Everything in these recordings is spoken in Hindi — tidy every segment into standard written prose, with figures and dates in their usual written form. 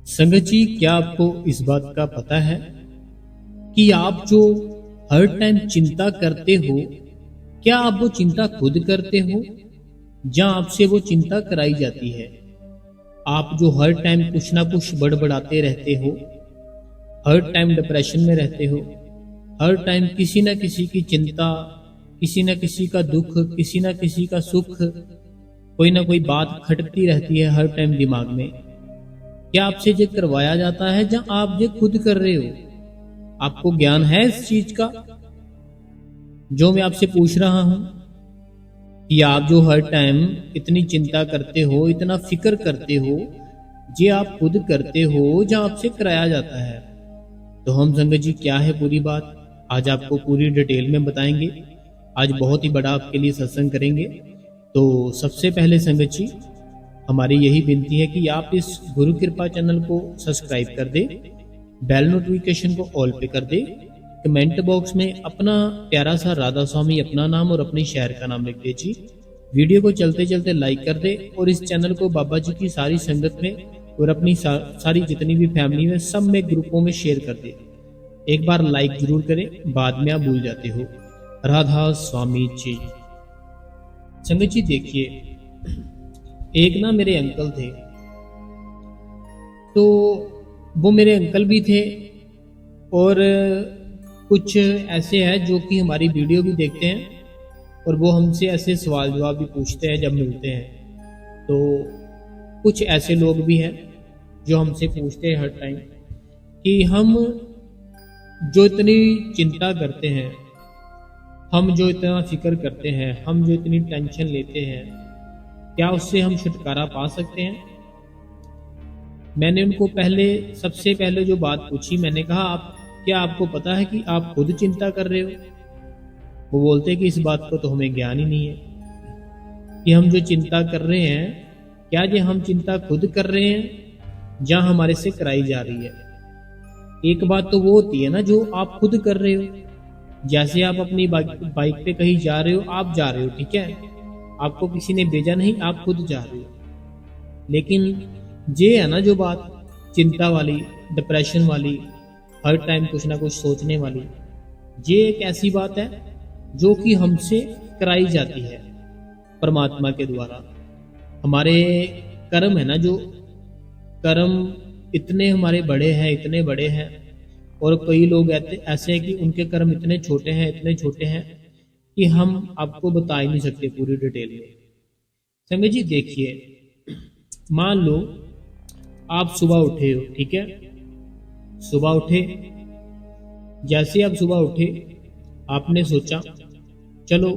संगत जी, क्या आपको इस बात का पता है कि आप जो हर टाइम चिंता करते हो, क्या आप वो चिंता खुद करते हो या आपसे वो चिंता कराई जाती है? आप जो हर टाइम कुछ ना कुछ बड़बड़ाते रहते हो, हर टाइम डिप्रेशन में रहते हो, हर टाइम किसी ना किसी की चिंता, किसी ना किसी का दुख, किसी ना किसी का सुख, कोई ना कोई बात खटकती रहती है हर टाइम दिमाग में। क्या आपसे ये करवाया जाता है या आप ये खुद कर रहे हो? आपको ज्ञान है इस चीज का जो मैं आपसे पूछ रहा हूं कि आप जो हर टाइम इतनी चिंता करते हो, इतना फिक्र करते हो, ये आप खुद करते हो या आपसे कराया जाता है? तो हम संगत जी, क्या है पूरी बात, आज आपको पूरी डिटेल में बताएंगे। आज बहुत ही बड़ा आपके लिए सत्संग करेंगे। तो सबसे पहले संगत जी, हमारी यही विनती है कि आप इस गुरु कृपा चैनल को सब्सक्राइब कर दे, बेल नोटिफिकेशन को ऑल पे कर दे, कमेंट बॉक्स में अपना प्यारा सा राधा स्वामी अपना नाम और अपने शहर का नाम लिख दे जी। वीडियो को चलते चलते लाइक कर दे और इस चैनल को बाबा जी की सारी संगत में और अपनी सारी जितनी भी फैमिली में सब में ग्रुपों में शेयर कर दे। एक बार लाइक जरूर करें, बाद में आप भूल जाते हो। राधा स्वामी जी। संगत जी देखिए, एक ना मेरे अंकल थे, तो वो मेरे अंकल भी थे और कुछ ऐसे हैं जो कि हमारी वीडियो भी देखते हैं और वो हमसे ऐसे सवाल जवाब भी पूछते हैं जब मिलते हैं। तो कुछ ऐसे लोग भी हैं जो हमसे पूछते हैं हर टाइम कि हम जो इतनी चिंता करते हैं, हम जो इतना फिक्र करते हैं, हम जो इतनी टेंशन लेते हैं, क्या उससे हम छुटकारा पा सकते हैं? मैंने उनको सबसे पहले जो बात पूछी, मैंने कहा आप क्या आपको पता है कि आप खुद चिंता कर रहे हो? वो बोलते कि इस बात को तो हमें ज्ञान ही नहीं है कि हम जो चिंता कर रहे हैं, क्या ये हम चिंता खुद कर रहे हैं या हमारे से कराई जा रही है? एक बात तो वो होती है ना जो आप खुद कर रहे हो, जैसे आप अपनी बाइक पे कहीं जा रहे हो, आप जा रहे हो, ठीक है, आपको किसी ने भेजा नहीं, आप खुद जा रहे हो। लेकिन ये है ना जो बात चिंता वाली, डिप्रेशन वाली, हर टाइम कुछ ना कुछ सोचने वाली, ये एक ऐसी बात है जो कि हमसे कराई जाती है परमात्मा के द्वारा। हमारे कर्म है ना, जो कर्म इतने हमारे बड़े हैं, इतने बड़े हैं, और कई लोग ऐसे हैं कि उनके कर्म इतने छोटे हैं, इतने छोटे हैं कि हम आपको बता ही नहीं सकते पूरी डिटेल में। संगत जी देखिए, मान लो आप सुबह उठे हो, ठीक है, सुबह उठे, जैसे आप सुबह उठे आपने सोचा चलो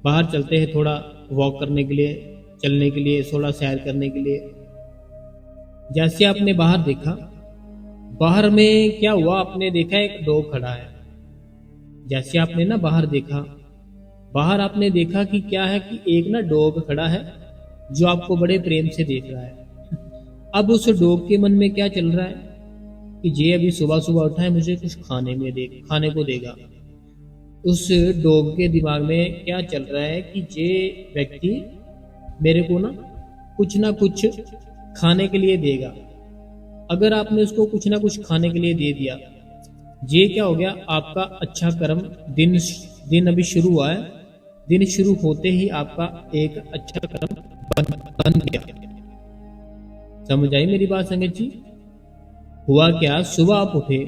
बाहर चलते हैं, थोड़ा वॉक करने के लिए, चलने के लिए, थोड़ा सैर करने के लिए। जैसे आपने बाहर देखा, बाहर में क्या हुआ, आपने देखा एक डॉग खड़ा है। जैसे आपने ना बाहर देखा, बाहर आपने देखा कि क्या है कि एक ना डॉग खड़ा है जो आपको बड़े प्रेम से देख रहा है। अब उस डॉग के मन में क्या चल रहा है कि ये अभी सुबह सुबह उठा है, मुझे कुछ खाने को देगा। उस डॉग के दिमाग में क्या चल रहा है कि ये व्यक्ति मेरे को ना कुछ खाने के लिए देगा। अगर आपने उसको कुछ ना कुछ खाने के लिए दे दिया, ये क्या हो गया, आपका अच्छा कर्म, दिन अभी शुरू हुआ है, दिन शुरू होते ही आपका एक अच्छा कर्म बन गया। समझ आई मेरी बात संगत जी? हुआ क्या, सुबह आप उठे,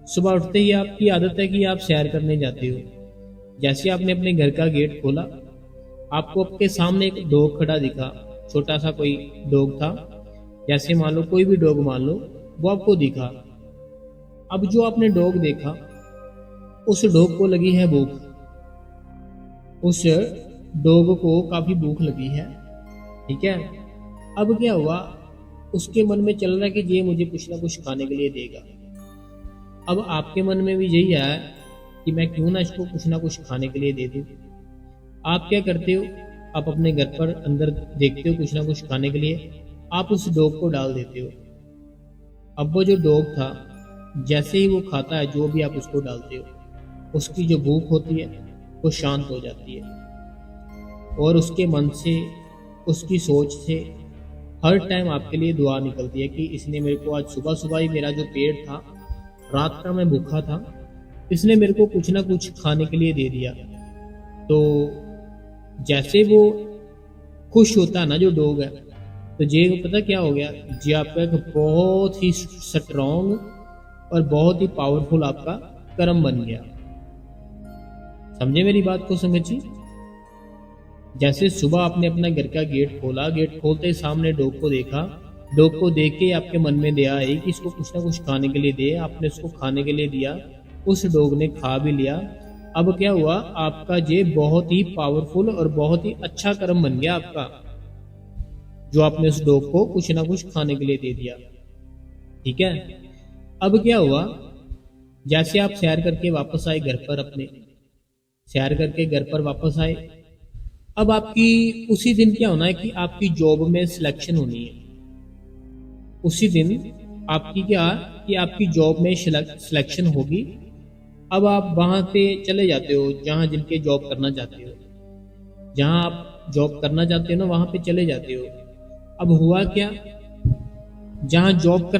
सुबह उठते ही आपकी आदत है कि आप सैर करने जाते हो। जैसे आपने अपने घर का गेट खोला, आपको आपके सामने एक डॉग खड़ा दिखा, छोटा सा कोई डॉग था, जैसे मान लो कोई भी डॉग मान लो, वो आपको दिखा। अब जो आपने डॉग देखा, उस डॉग को लगी है भूख, उस डॉग को काफी भूख लगी है, ठीक है। अब क्या हुआ, उसके मन में चल रहा है कि ये मुझे कुछ ना कुछ खाने के लिए देगा। अब आपके मन में भी यही है कि मैं क्यों ना इसको कुछ ना कुछ खाने के लिए दे दूं। आप क्या करते हो, आप अपने घर पर अंदर देखते हो कुछ ना कुछ खाने के लिए, आप उस डॉग को डाल देते हो। अब वो जो डॉग था, जैसे ही वो खाता है जो भी आप उसको डालते हो, उसकी जो भूख होती है वो शांत हो जाती है और उसके मन से, उसकी सोच से हर टाइम आपके लिए दुआ निकलती है कि इसने मेरे को आज सुबह सुबह ही, मेरा जो पेट था, रात का मैं भूखा था, इसने मेरे को कुछ ना कुछ खाने के लिए दे दिया। तो जैसे वो खुश होता है ना जो डॉग है, तो जे पता क्या हो गया जी, आपका एक बहुत ही स्ट्रॉन्ग और बहुत ही पावरफुल आपका कर्म बन गया। समझे मेरी बात को संगत जी? जैसे सुबह आपने अपना घर का गेट खोला, गेट खोलते ही सामने डॉग को देखा, डॉग को देख के आपके मन में दया आई कि इसको कुछ ना कुछ खाने के लिए दे। आपने उसको खाने के लिए दिया, उस डॉग ने खा भी लिया। अब क्या हुआ, आपका ये बहुत ही पावरफुल और बहुत ही अच्छा कर्म बन गया आपका, जो आपने उस डॉग को कुछ ना कुछ खाने के लिए दे दिया। ठीक है। अब क्या हुआ, जैसे आप सैर करके वापस आए घर पर, अपने सैर करके घर पर वापस आए, अब आपकी उसी दिन क्या होना है कि आपकी जॉब में सिलेक्शन होनी है। उसी दिन आपकी क्या, कि आपकी जॉब में सिलेक्शन होगी। अब आप वहां पे चले जाते हो जहां जिनके जॉब करना चाहते हो, जहां आप जॉब करना चाहते हो ना, वहां पे चले जाते हो। अब हुआ क्या, जहां जॉब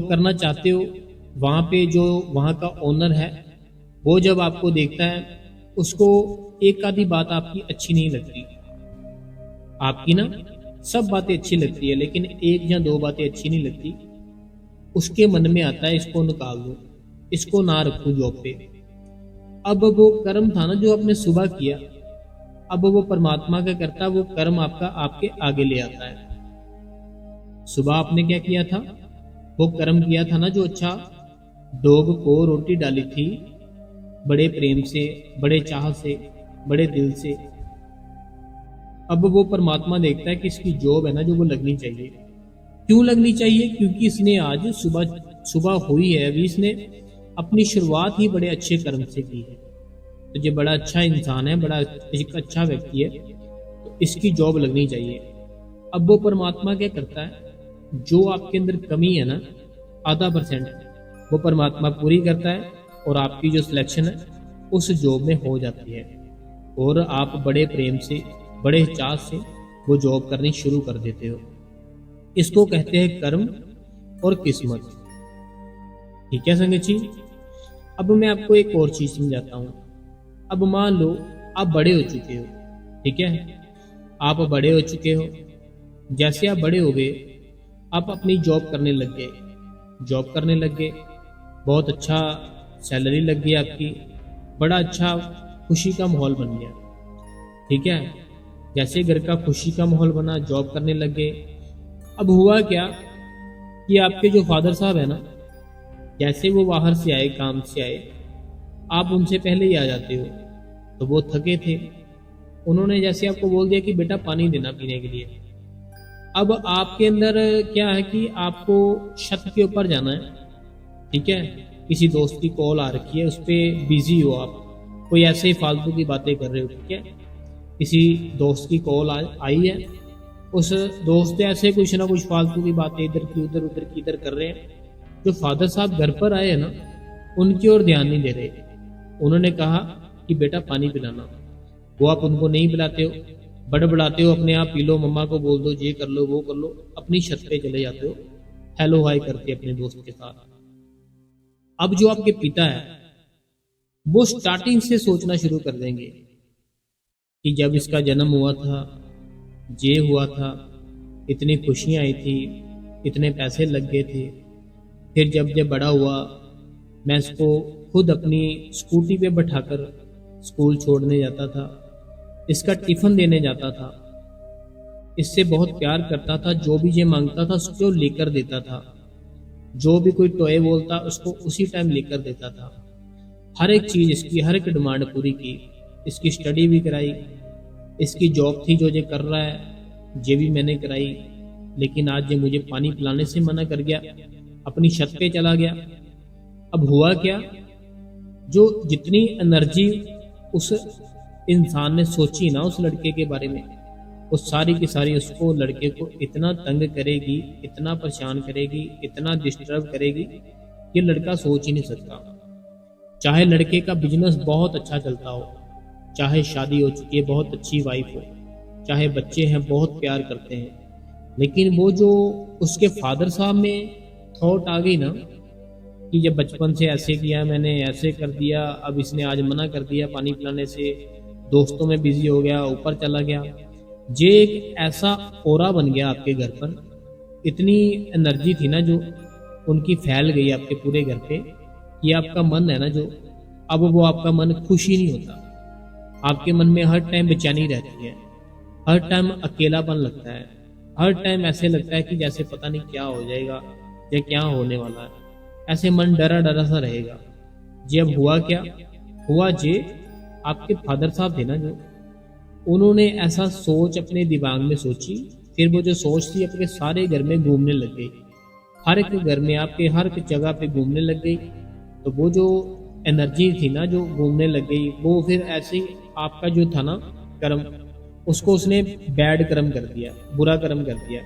करना चाहते हो, वहां पे जो वहां का ओनर है, वो जब आपको देखता है, उसको एक आधी बात आपकी अच्छी नहीं लगती। आपकी ना सब बातें अच्छी लगती है, लेकिन एक या दो बातें अच्छी नहीं लगती। उसके मन में आता है इसको निकाल दो, इसको ना रखो जॉब पे। अब वो कर्म था ना जो आपने सुबह किया, अब वो परमात्मा क्या करता है, वो कर्म आपका आपके आगे ले आता है। सुबह आपने क्या किया था, वो कर्म किया था ना जो अच्छा, डॉग को रोटी डाली थी बड़े प्रेम से, बड़े चाह से, बड़े दिल से। अब वो परमात्मा देखता है कि इसकी जॉब है ना जो वो लगनी चाहिए। क्यों लगनी चाहिए? क्योंकि इसने आज सुबह सुबह हुई है, अभी इसने अपनी शुरुआत ही बड़े अच्छे कर्म से की है। तो ये बड़ा अच्छा इंसान है, बड़ा एक अच्छा व्यक्ति है, तो इसकी जॉब लगनी चाहिए। अब वो परमात्मा क्या करता है, जो आपके अंदर कमी है ना, 0.5%, वो परमात्मा पूरी करता है, और आपकी जो सिलेक्शन है उस जॉब में हो जाती है, और आप बड़े प्रेम से, बड़े चाह से वो जॉब करनी शुरू कर देते हो। इसको कहते हैं कर्म और किस्मत। ठीक है संगत जी। अब मैं आपको एक और चीज समझाता हूं। अब मान लो आप बड़े हो चुके हो, ठीक है, आप बड़े हो चुके हो। जैसे आप बड़े हो गए, आप अपनी जॉब करने लग गए, जॉब करने लग गए, बहुत अच्छा सैलरी लग गई आपकी, बड़ा अच्छा खुशी का माहौल बन गया। ठीक है, जैसे घर का खुशी का माहौल बना, जॉब करने लग गए। अब हुआ क्या कि आपके जो फादर साहब है ना, जैसे वो बाहर से आए, काम से आए, आप उनसे पहले ही आ जाते हो, तो वो थके थे, उन्होंने जैसे आपको बोल दिया कि बेटा पानी देना पीने के लिए। अब आपके अंदर क्या है कि आपको छत के ऊपर जाना है, ठीक है, किसी दोस्त की कॉल आ रखी है, उस पर बिजी हो आप, कोई ऐसे ही फालतू की बातें कर रहे हो, ठीक है, किसी दोस्त की कॉल आई है, उस दोस्त ऐसे कुछ ना कुछ फालतू की बातें इधर की उधर, उधर की इधर कर रहे हैं। जो फादर साहब घर पर आए हैं ना, उनकी ओर ध्यान नहीं दे रहे। उन्होंने कहा कि बेटा पानी पिलाना, वो आप उनको नहीं पिलाते हो, बड़बड़ाते हो, अपने आप पी लो, मम्मा को बोल दो, ये कर लो वो कर लो, अपनी छत पे चले जाते हो, हेलो हाय करते अपने दोस्त के साथ। अब जो आपके पिता है, वो स्टार्टिंग से सोचना शुरू कर देंगे कि जब इसका जन्म हुआ था, ये हुआ था, इतनी खुशियां आई थी, इतने पैसे लग गए थे, फिर जब बड़ा हुआ, मैं इसको खुद अपनी स्कूटी पे बैठाकर स्कूल छोड़ने जाता था, इसका टिफिन देने जाता था, इससे बहुत प्यार करता था, जो भी ये मांगता था उसको लेकर देता था, जो भी कोई टॉय बोलता उसको उसी टाइम लेकर देता था, हर एक चीज़ इसकी, हर एक डिमांड पूरी की, इसकी स्टडी भी कराई, इसकी जॉब थी जो ये कर रहा है ये भी मैंने कराई, लेकिन आज ये मुझे पानी पिलाने से मना कर गया, अपनी छत पे चला गया। अब हुआ क्या, जो जितनी एनर्जी उस इंसान ने सोची ना उस लड़के के बारे में, वो सारी की सारी उसको, लड़के को इतना तंग करेगी, इतना परेशान करेगी, इतना डिस्टर्ब करेगी, ये लड़का सोच ही नहीं सकता। चाहे लड़के का बिजनेस बहुत अच्छा चलता हो, चाहे शादी हो चुकी है, बहुत अच्छी वाइफ हो, चाहे बच्चे हैं बहुत प्यार करते हैं, लेकिन वो जो उसके फादर साहब में थॉट आ गई ना कि जब बचपन से ऐसे किया मैंने, ऐसे कर दिया, अब इसने आज मना कर दिया पानी पिलाने से, दोस्तों में बिजी हो गया, ऊपर चला गया, ये एक ऐसा ओरा बन गया आपके घर पर, इतनी एनर्जी थी ना जो उनकी फैल गई आपके पूरे घर पे कि आपका मन है ना जो, अब वो आपका मन खुश ही नहीं होता। आपके मन में हर टाइम बेचैनी रहती है, हर टाइम अकेलापन लगता है, हर टाइम ऐसे लगता है कि जैसे पता नहीं क्या हो जाएगा या क्या होने वाला है, ऐसे मन डरा डरा सा रहेगा। जी अब हुआ क्या हुआ, जे आपके फादर साहब थे ना जो, उन्होंने ऐसा सोच अपने दिमाग में सोची, फिर वो जो सोच थी अपने सारे घर में घूमने लग गई, हर एक घर में आपके हर एक जगह पे घूमने लग गई। तो वो जो एनर्जी थी ना जो घूमने लग गई, वो फिर ऐसे ही आपका जो था ना कर्म, उसको उसने बैड कर्म कर दिया, बुरा कर्म कर दिया।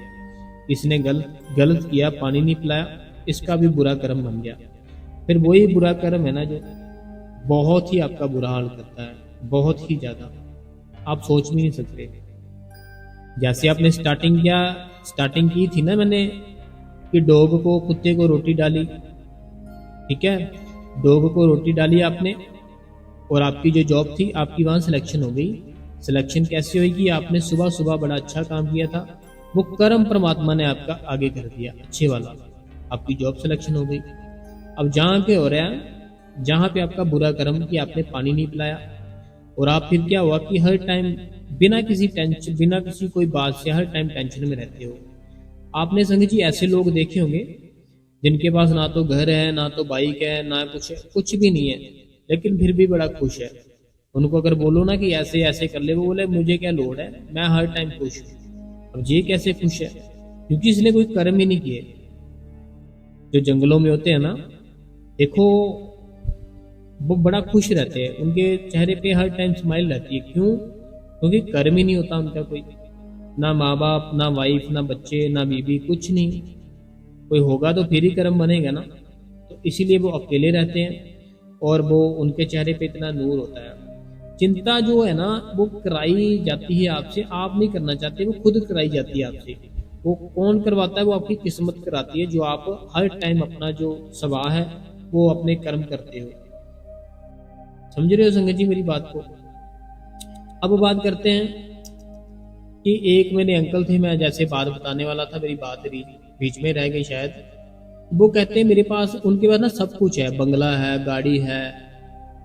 इसने गलत किया, पानी नहीं पिलाया, इसका भी बुरा कर्म बन गया। फिर वही बुरा कर्म है ना जो बहुत ही आपका बुरा हाल करता है, बहुत ही ज़्यादा, आप सोच भी नहीं सकते। जैसे आपने स्टार्टिंग की थी ना मैंने कि डॉग को, कुत्ते को रोटी डाली, ठीक है, डॉग को रोटी डाली आपने, और आपकी जो जॉब थी आपकी वहाँ सिलेक्शन हो गई। सिलेक्शन कैसे हुई कि आपने सुबह सुबह बड़ा अच्छा काम किया था, वो कर्म परमात्मा ने आपका आगे कर दिया अच्छे वाला, आपकी जॉब सिलेक्शन हो गई। अब जहाँ पे हो रहा है, जहाँ पे आपका बुरा कर्म कि आपने पानी नहीं पिलाया, और आप फिर क्या हुआ कि हर टाइम बिना किसी टेंशन, बिना किसी कोई बात से हर टाइम टेंशन में रहते हो। आपने संग जी ऐसे लोग देखे होंगे जिनके पास ना तो घर है, ना तो बाइक है, ना कुछ है, कुछ भी नहीं है, लेकिन फिर भी बड़ा खुश है। उनको अगर बोलो ना कि ऐसे ऐसे कर ले, वो बोले मुझे क्या लोड है, मैं हर टाइम खुश हूँ। अब ये कैसे खुश है, क्योंकि इसने कोई कर्म ही नहीं किए। जो जंगलों में होते हैं ना, देखो वो बड़ा खुश रहते हैं, उनके चेहरे पे हर टाइम स्माइल रहती है। क्यों? क्योंकि कर्म ही नहीं होता उनका कोई, ना माँ बाप, ना वाइफ, ना बच्चे, ना बीबी, कुछ नहीं। कोई होगा तो फिर ही कर्म बनेगा ना, तो इसीलिए वो अकेले रहते हैं, और वो उनके चेहरे पे इतना नूर होता है। चिंता जो है ना वो कराई जाती है आपसे, आप नहीं करना चाहते, वो खुद कराई जाती है आपसे। वो कौन करवाता है? वो आपकी किस्मत कराती है, जो आप हर टाइम अपना जो सवाह है वो अपने कर्म करते हो। समझ रहे हो संगत जी मेरी बात को? अब बात करते हैं कि एक मेरे अंकल थे, मैं जैसे बात बताने वाला था, मेरी बात बीच में रह गई शायद। वो कहते हैं मेरे पास, उनके पास ना सब कुछ है, बंगला है, गाड़ी है,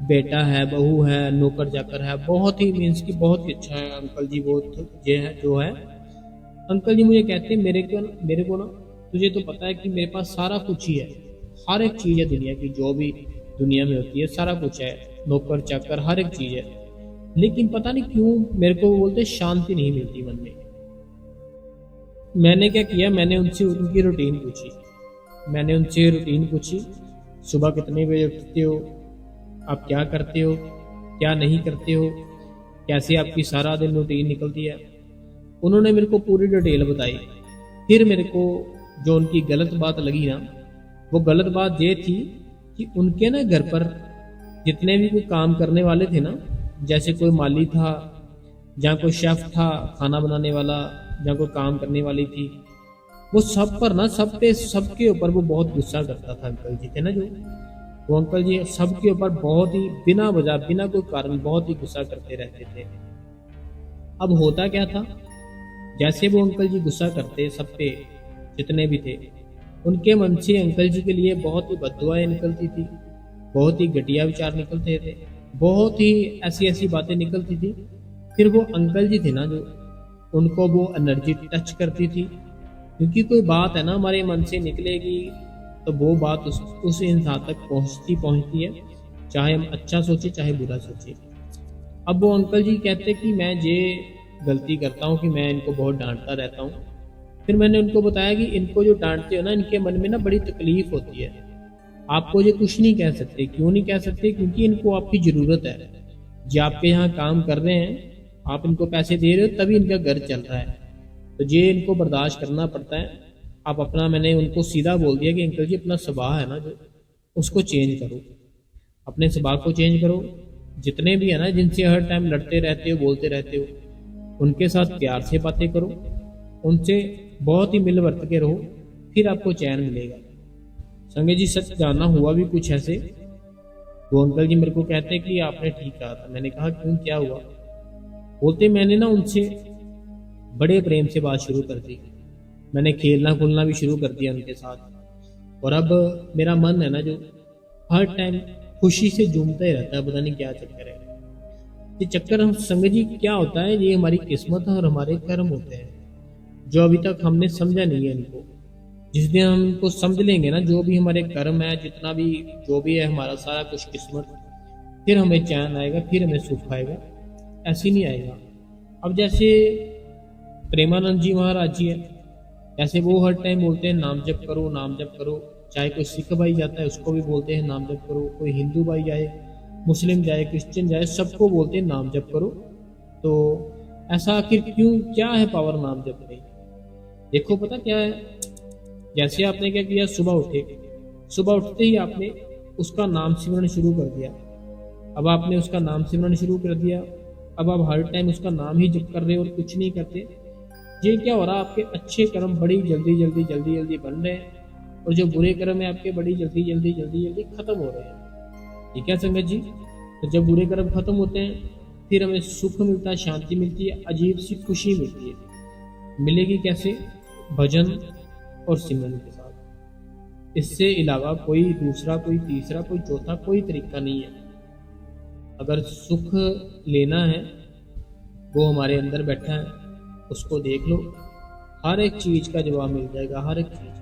बेटा है, बहू है, नौकर चाकर है, बहुत ही मीन्स की बहुत ही अच्छा है अंकल जी। वो ये है जो है अंकल जी, मुझे कहते हैं मेरे को ना, तुझे तो पता है कि मेरे पास सारा कुछ ही है, हर एक चीज़ है दुनिया की, जो भी दुनिया में होती है सारा कुछ है, नौकर चाकर हर एक चीज़ है, लेकिन पता नहीं क्यों मेरे को बोलते शांति नहीं मिलती मन में। मैंने क्या किया, मैंने उनसे उनकी रूटीन पूछी, सुबह कितने बजे उठते हो, आप क्या करते हो, क्या नहीं करते हो, कैसे आपकी सारा दिन रूटीन निकलती है। उन्होंने मेरे को पूरी डिटेल बताई। फिर मेरे को जो उनकी गलत बात लगी ना, वो गलत बात ये थी कि उनके ना घर पर जितने भी कोई काम करने वाले थे ना, जैसे कोई माली था, जहाँ कोई शेफ था खाना बनाने वाला, जहाँ कोई काम करने वाली थी, वो सब पर ना, सबके ऊपर वो बहुत गुस्सा करता था। अंकल जी थे ना जो, वो अंकल जी सबके ऊपर बहुत ही बिना वजह, बिना कोई कारण बहुत ही गुस्सा करते रहते थे। अब होता क्या था, जैसे वो अंकल जी गुस्सा करते सब पे, जितने भी थे, उनके मन से अंकल जी के लिए बहुत ही बददुआएं निकलती थी, बहुत ही घटिया विचार निकलते थे, बहुत ही ऐसी ऐसी बातें निकलती थी। फिर वो अंकल जी थे ना जो, उनको वो एनर्जी टच करती थी, क्योंकि कोई बात है ना हमारे मन से निकलेगी तो वो बात उस इंसान तक पहुंचती है, चाहे हम अच्छा सोचे चाहे बुरा सोचे। अब वो अंकल जी कहते कि मैं ये गलती करता हूँ कि मैं इनको बहुत डांटता रहता हूँ। फिर मैंने उनको बताया कि इनको जो डांटते हो ना, इनके मन में ना बड़ी तकलीफ होती है, आपको ये कुछ नहीं कह सकते। क्यों नहीं कह सकते? क्योंकि इनको आपकी ज़रूरत है, जो आपके यहाँ काम कर रहे हैं, आप इनको पैसे दे रहे हो तभी इनका घर चल रहा है, तो ये इनको बर्दाश्त करना पड़ता है। आप अपना, मैंने उनको सीधा बोल दिया कि अंकल जी अपना स्वभाव है ना जो, उसको चेंज करो, अपने स्वभाव को चेंज करो। जितने भी है ना जिनसे हर टाइम लड़ते रहते हो, बोलते रहते हो, उनके साथ प्यार से बातें करो, उनसे बहुत ही मिल वर्त के रहो, फिर आपको चैन मिलेगा। संगत जी सच जानना हुआ भी कुछ ऐसे। वो अंकल जी मेरे को कहते हैं कि आपने ठीक कहा था। मैंने कहा क्यों, क्या हुआ? बोलते मैंने ना उनसे बड़े प्रेम से बात शुरू कर दी, मैंने खेलना खुलना भी शुरू कर दिया उनके साथ, और अब मेरा मन है ना जो हर टाइम खुशी से झूमता ही रहता है। पता नहीं क्या चक्कर है। ये चक्कर हम संगत जी क्या होता है, ये हमारी किस्मत है और हमारे कर्म होते हैं जो अभी तक हमने समझा नहीं है इनको। जिस दिन हम इनको समझ लेंगे ना, जो भी हमारे कर्म है, जितना भी जो भी है हमारा सारा कुछ किस्मत, फिर हमें चैन आएगा, फिर हमें सुख आएगा। ऐसे नहीं आएगा। अब जैसे प्रेमानंद जी महाराज जी है, जैसे वो हर टाइम बोलते हैं नाम जप करो, नाम जप करो। चाहे कोई सिख भाई जाता है उसको भी बोलते हैं नाम जप करो, कोई हिंदू भाई जाए, मुस्लिम जाए, क्रिश्चियन जाए, सबको बोलते हैं नाम जप करो। तो ऐसा आखिर क्यों, क्या है पावर नाम जप में? देखो पता क्या है, जैसे आपने क्या किया, सुबह उठे, सुबह उठते ही आपने उसका नाम सिमरन शुरू कर दिया। अब आपने उसका नाम सिमरन शुरू कर दिया, अब आप हर टाइम उसका नाम ही जप कर रहे हो और कुछ नहीं करते। ये क्या हो रहा है, आपके अच्छे कर्म बड़ी जल्दी जल्दी जल्दी जल्दी बन रहे हैं, और जो बुरे कर्म है आपके बड़ी जल्दी जल्दी जल्दी जल्दी खत्म हो रहे हैं। ठीक है संगत जी? तो जब बुरे कर्म खत्म होते हैं, फिर हमें सुख मिलता है, शांति मिलती है, अजीब सी खुशी मिलती है। मिलेगी कैसे? भजन और सिमरन के साथ। इससे अलावा कोई दूसरा, कोई तीसरा, कोई चौथा कोई तरीका नहीं है। अगर सुख लेना है, वो हमारे अंदर बैठा है, उसको देख लो, हर एक चीज का जवाब मिल जाएगा, हर एक चीज का।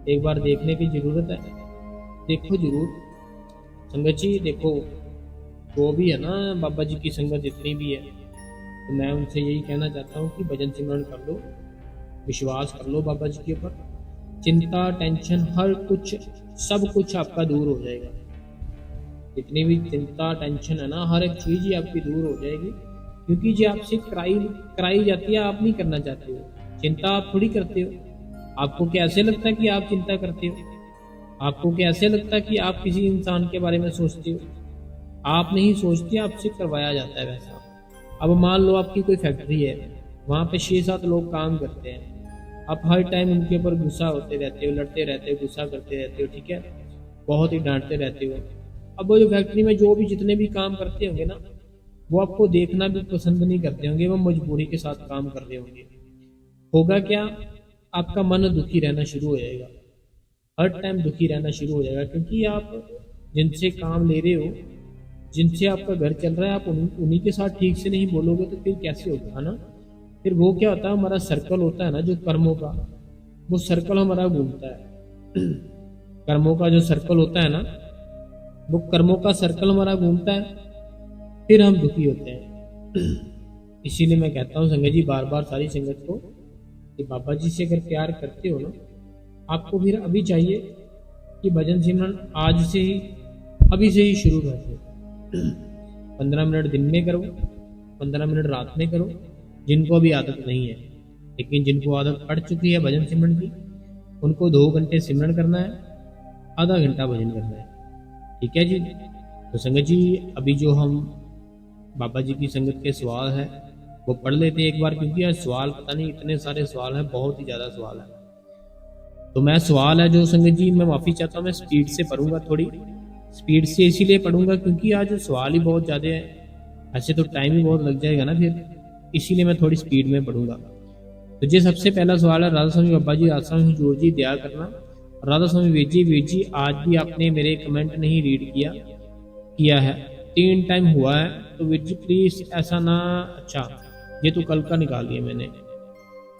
एक बार देखने की जरूरत है, देखो जरूर संगत जी। देखो वो भी है ना, बाबा जी की संगत जितनी भी है, तो मैं उनसे यही कहना चाहता हूँ कि भजन सिमरन कर लो, विश्वास कर लो बाबा जी के ऊपर। चिंता, टेंशन, हर कुछ, सब कुछ आपका दूर हो जाएगा। जितनी भी चिंता टेंशन है ना, हर एक चीज ही आपकी दूर हो जाएगी, क्योंकि जो आपसे कराई जाती है, आप नहीं करना चाहते हो। चिंता आप थोड़ी करते हो। आपको क्या ऐसे लगता है कि आप चिंता करते हो? आपको क्या ऐसे लगता है कि आप किसी इंसान के बारे में सोचते हो? आप नहीं सोचते, आपसे करवाया जाता है वैसा। अब मान लो आपकी कोई फैक्ट्री है, वहाँ पे 6-7 लोग काम करते हैं, आप हर टाइम उनके ऊपर गुस्सा होते रहते हो, लड़ते रहते हो, गुस्सा करते रहते हो, ठीक है, बहुत ही डांटते रहते हो। अब वो जो फैक्ट्री में जो भी जितने भी काम करते होंगे ना, वो आपको देखना भी पसंद नहीं करते होंगे, वो मजबूरी के साथ काम कर रहे होंगे। होगा क्या, आपका मन दुखी रहना शुरू हो जाएगा, हर टाइम दुखी रहना शुरू हो जाएगा, क्योंकि आप जिनसे काम ले रहे हो, जिनसे आपका घर चल रहा है, आप उन्हीं के साथ ठीक से नहीं बोलोगे तो फिर कैसे होगा, है ना? फिर वो क्या होता है, हमारा सर्कल होता है ना जो कर्मों का, वो सर्कल हमारा घूमता है। कर्मों का जो सर्कल होता है ना, वो कर्मों का सर्कल हमारा घूमता है, फिर हम दुखी होते हैं। इसीलिए मैं कहता हूँ संगत जी, बार बार सारी संगत को, कि बाबा जी से अगर प्यार करते हो ना, आपको फिर अभी चाहिए कि भजन सिमरन आज से ही, अभी से ही शुरू कर दो। 15 मिनट दिन में करो, 15 मिनट रात में करो, जिनको अभी आदत नहीं है। लेकिन जिनको आदत पड़ चुकी है भजन सिमरन की, उनको 2 घंटे सिमरन करना है, आधा घंटा भजन करना है। ठीक है जी? तो संगत जी, अभी जो हम बाबा जी की संगत के सवाल है वो पढ़ लेते एक बार, क्योंकि यार सवाल पता नहीं इतने सारे सवाल हैं, बहुत ही ज़्यादा सवाल है। तो मैं सवाल है जो संगत जी, मैं माफ़ी चाहता हूँ, मैं स्पीड से पढ़ूंगा, थोड़ी स्पीड से इसीलिए पढ़ूंगा क्योंकि आज सवाल ही बहुत ज़्यादा है, ऐसे तो टाइम ही बहुत लग जाएगा ना फिर, इसीलिए मैं थोड़ी स्पीड में पढ़ूंगा। तो ये सबसे पहला सवाल है, राधा स्वामी बाबा जी, राधा स्वामी हजूर जी, दया करना। राधा स्वामी वीर जी, आज भी आपने मेरे कमेंट नहीं रीड किया है, 3 टाइम हुआ है, तो वीर जी प्लीज़ ऐसा ना। अच्छा, ये तो कल का निकाल दिया मैंने,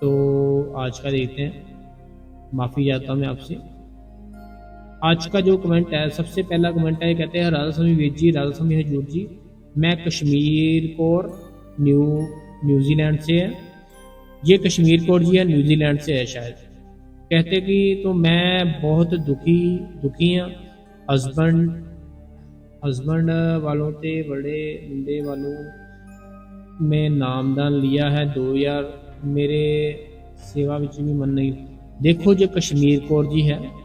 तो आज का देखते हैं, माफ़ी चाहता हूँ मैं आपसे। आज का जो कमेंट है, सबसे पहला कमेंट है, कहते हैं राधा स्वामी वीर जी, राधा स्वामी हजूर जी, मैं कश्मीर कौर न्यूजीलैंड से है। ये कश्मीर कौर जी है, न्यूजीलैंड से है शायद। कहते कि तो मैं बहुत दुखी हाँ, हस्बैंड वालों ते बड़े मुंडे वालों में नामदान लिया है 2000, मेरे सेवा विच भी मन नहीं। देखो जो कश्मीर कौर जी है,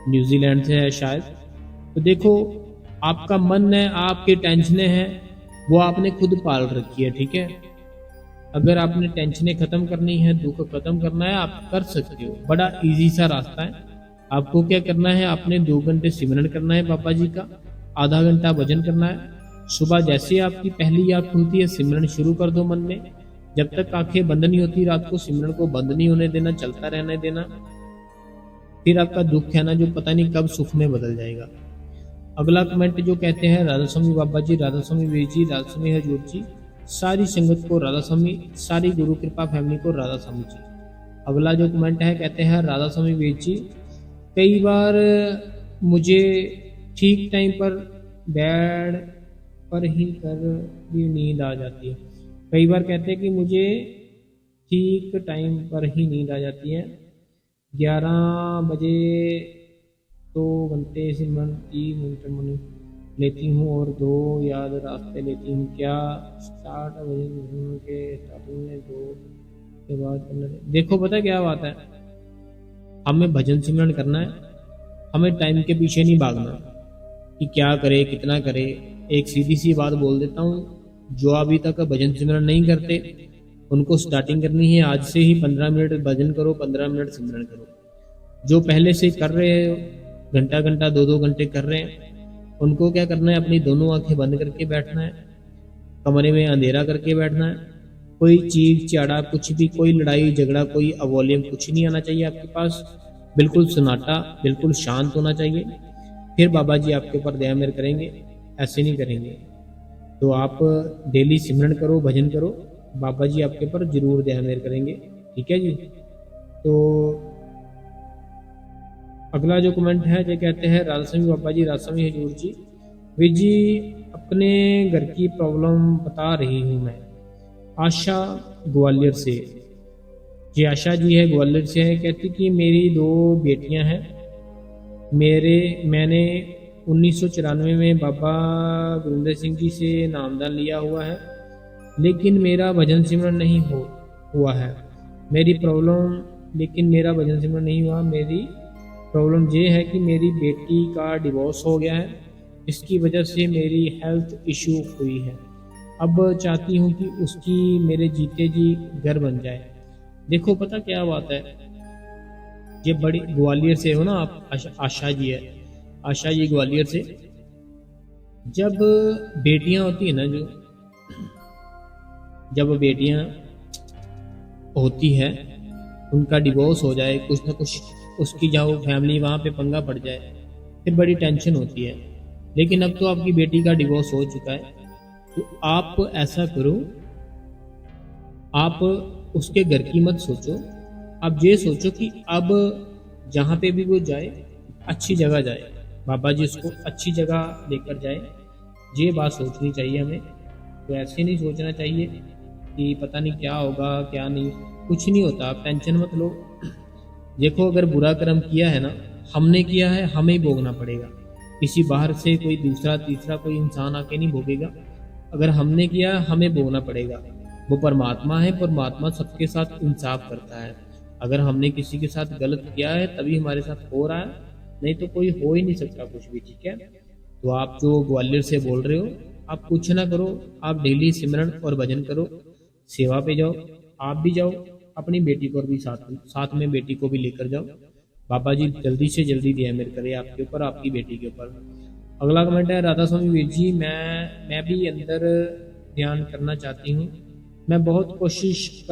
न्यूजीलैंड से है शायद, तो देखो आपका मन है, आपकी टेंशनें हैं, वो आपने खुद पाल रखी है, ठीक है। अगर आपने टेंशनें खत्म करनी है, दुख खत्म करना है, आप कर सकते हो। बड़ा इजी सा रास्ता है। आपको क्या करना है, आपने 2 घंटे सिमरन करना है बाबा जी का, आधा घंटा भजन करना है। सुबह जैसे आपकी पहली आँख खुलती है, सिमरन शुरू कर दो मन में। जब तक आंखें बंद नहीं होती रात को, सिमरन को बंद नहीं होने देना, चलता रहने देना। फिर आपका दुख है ना जो पता नहीं कब सुख में बदल जाएगा। अगला कमेंट जो कहते हैं, राधा स्वामी बाबा जी, राधा स्वामी वीर जी, राधा स्वामी हजूर जी, सारी संगत को राधा स्वामी, सारी गुरु कृपा फैमिली को राधा स्वामी जी। अगला जो कमेंट है, कहते हैं राधा स्वामी वीर जी, कई बार मुझे ठीक टाइम पर बेड पर ही कर भी नींद आ जाती है। कई बार कहते हैं कि मुझे ठीक टाइम पर ही नींद आ जाती है। 11 बजे 2 घंटे सिमरन 3 घंटे मनी लेती हूँ और 2 याद रास्ते लेती हूँ। क्या स्टार्ट भजन के स्टार्टिंग में 2 के बाद करना? देखो पता क्या बात है, हमें भजन सिमरन करना है, हमें टाइम के पीछे नहीं भागना कि क्या करे कितना करे। एक सीधी सी बात बोल देता हूँ, जो अभी तक भजन सिमरन नहीं करते उनको स्टार्टिंग करनी है आज से ही। 15 मिनट भजन करो, 15 मिनट सिमरन करो। जो पहले से कर रहे हो, घंटा घंटा 2-2 घंटे कर रहे हैं, उनको क्या करना है, अपनी दोनों आंखें बंद करके बैठना है, कमरे में अंधेरा करके बैठना है। कोई चीख चाड़ा कुछ भी, कोई लड़ाई झगड़ा, कोई अवॉल्यूम कुछ नहीं आना चाहिए आपके पास। बिल्कुल सन्नाटा, बिल्कुल शांत होना चाहिए। फिर बाबा जी आपके ऊपर दया मेहर करेंगे, ऐसे नहीं करेंगे। तो आप डेली सिमरन करो, भजन करो, बाबा जी आपके ऊपर जरूर दया मेहर करेंगे। ठीक है जी। तो अगला जो कमेंट है जो कहते हैं, राधा स्वामी बाबा जी, राधा स्वामी हजूर जी, वीर जी अपने घर की प्रॉब्लम बता रही हूँ मैं। आशा ग्वालियर से, जी आशा जी है ग्वालियर से है, कहती कि मेरी 2 बेटियां हैं। मैंने 1994 में बाबा गुरिंदर सिंह जी से नामदान लिया हुआ है, लेकिन मेरा भजन सिमरन नहीं हुआ है। मेरी प्रॉब्लम, लेकिन मेरा भजन सिमरन नहीं हुआ। मेरी प्रॉब्लम ये है कि मेरी बेटी का डिवोर्स हो गया है, इसकी वजह से मेरी हेल्थ इशू हुई है। अब चाहती हूँ कि उसकी मेरे जीते जी घर बन जाए। देखो पता क्या बात है, ये बड़ी ग्वालियर से हो ना आप, आशा जी है, आशा जी ग्वालियर से। जब बेटियां होती है ना, जब बेटियां होती है, उनका डिवोर्स हो जाए, कुछ ना कुछ उसकी जाओ फैमिली वहाँ पे पंगा पड़ जाए, फिर बड़ी टेंशन होती है। लेकिन अब तो आपकी बेटी का डिवोर्स हो चुका है, तो आप ऐसा करो, आप उसके घर की मत सोचो, आप ये सोचो कि अब जहाँ पे भी वो जाए अच्छी जगह जाए, बाबा जी उसको अच्छी जगह लेकर जाए। ये बात सोचनी चाहिए हमें। तो ऐसे नहीं सोचना चाहिए कि पता नहीं क्या होगा क्या नहीं, कुछ नहीं होता, आप टेंशन मत लो। देखो अगर बुरा कर्म किया है ना, हमने किया है, हमें ही भोगना पड़ेगा। किसी बाहर से कोई दूसरा तीसरा कोई इंसान आके नहीं भोगेगा। अगर हमने किया हमें भोगना पड़ेगा। वो परमात्मा है, परमात्मा सबके साथ इंसाफ करता है। अगर हमने किसी के साथ गलत किया है तभी हमारे साथ हो रहा है, नहीं तो कोई हो ही नहीं सकता कुछ भी। ठीक है। तो आप जो ग्वालियर से बोल रहे हो, आप कुछ ना करो, आप डेली सिमरन और भजन करो, सेवा पे जाओ, आप भी जाओ, अपनी बेटी को भी साथ में बेटी को भी लेकर जाओ। बाबा जी जल्दी से जल्दी दया मेहर करे आपके ऊपर, आपकी बेटी के ऊपर। अगला कमेंट है, राधा स्वामी वीर जी, मैं भी अंदर ध्यान करना चाहती हूँ। मैं बहुत कोशिश